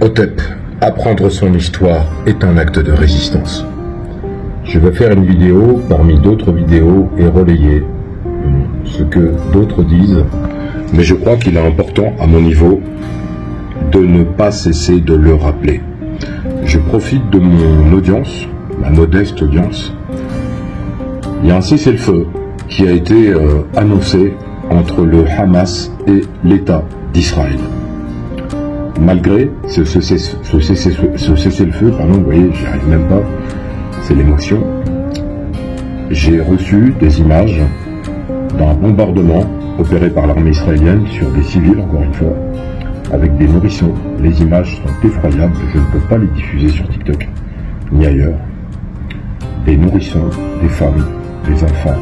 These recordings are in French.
Otep, apprendre son histoire est un acte de résistance. Je vais faire une vidéo parmi d'autres vidéos et relayer ce que d'autres disent, mais je crois qu'il est important à mon niveau de ne pas cesser de le rappeler. Je profite de mon audience, ma modeste audience. Il y a un cessez-le-feu qui a été annoncé entre le Hamas et l'État d'Israël. Malgré ce cessez-le-feu, pardon, vous voyez, j'y arrive même pas, c'est l'émotion, j'ai reçu des images d'un bombardement opéré par l'armée israélienne sur des civils, encore une fois, avec des nourrissons. Les images sont effroyables, je ne peux pas les diffuser sur TikTok, ni ailleurs. Des nourrissons, des femmes, des enfants,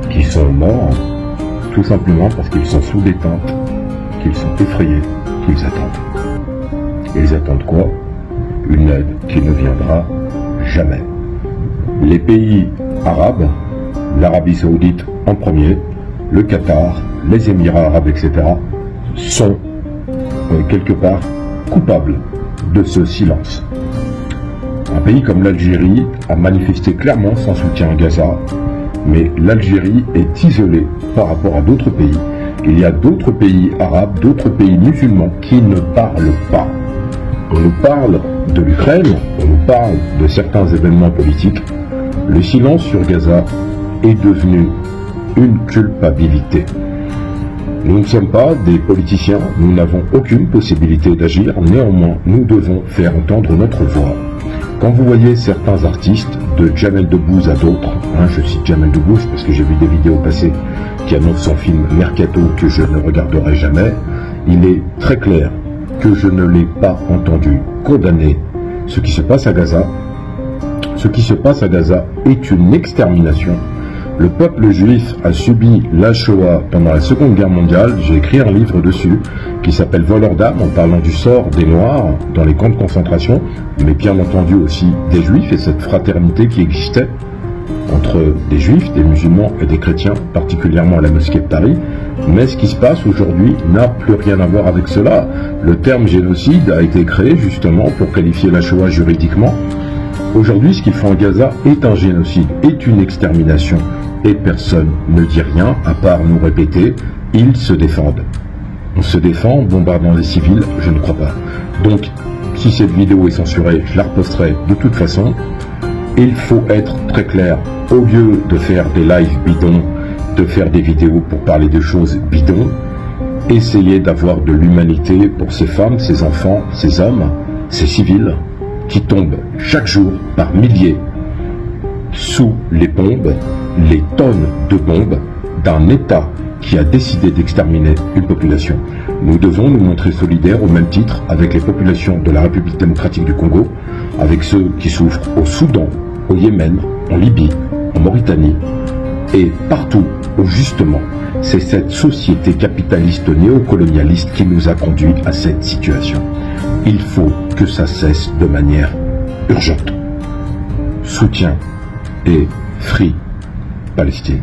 qui sont morts, tout simplement parce qu'ils sont sous des tentes, qu'ils sont effrayés, qu'ils attendent. Ils attendent quoi? Une aide qui ne viendra jamais. Les pays arabes, l'Arabie Saoudite en premier, le Qatar, les Émirats arabes, etc., sont quelque part coupables de ce silence. Un pays comme l'Algérie a manifesté clairement son soutien à Gaza, mais l'Algérie est isolée par rapport à d'autres pays. Il y a d'autres pays arabes, d'autres pays musulmans qui ne parlent pas. On nous parle de l'Ukraine, on nous parle de certains événements politiques. Le silence sur Gaza est devenu une culpabilité. Nous ne sommes pas des politiciens, nous n'avons aucune possibilité d'agir, néanmoins nous devons faire entendre notre voix. Quand vous voyez certains artistes, de Jamel Debbouze à d'autres, je cite Jamel Debbouze parce que j'ai vu des vidéos passées qui annoncent son film Mercato que je ne regarderai jamais, il est très clair que je ne l'ai pas entendu condamner ce qui se passe à Gaza. Ce qui se passe à Gaza est une extermination. Le peuple juif a subi la Shoah pendant la Seconde Guerre mondiale. J'ai écrit un livre dessus qui s'appelle Voleurs d'âme, en parlant du sort des Noirs dans les camps de concentration, mais bien entendu aussi des Juifs et cette fraternité qui existait entre des Juifs, des musulmans et des chrétiens, particulièrement à la mosquée de Paris. Mais ce qui se passe aujourd'hui n'a plus rien à voir avec cela. Le terme génocide a été créé justement pour qualifier la Shoah juridiquement. Aujourd'hui, ce qu'ils font à Gaza est un génocide, est une extermination. Et personne ne dit rien, à part nous répéter, ils se défendent. On se défend en bombardant les civils, je ne crois pas. Donc, si cette vidéo est censurée, je la reposterai de toute façon. Il faut être très clair. Au lieu de faire des lives bidons, de faire des vidéos pour parler de choses bidons, essayez d'avoir de l'humanité pour ces femmes, ces enfants, ces hommes, ces civils, qui tombent chaque jour par milliers sous les bombes, les tonnes de bombes d'un État qui a décidé d'exterminer une population. Nous devons nous montrer solidaires au même titre avec les populations de la République démocratique du Congo, avec ceux qui souffrent au Soudan, au Yémen, en Libye, en Mauritanie et partout où justement c'est cette société capitaliste néocolonialiste qui nous a conduit à cette situation. Il faut que ça cesse de manière urgente. Soutien et Free Palestine.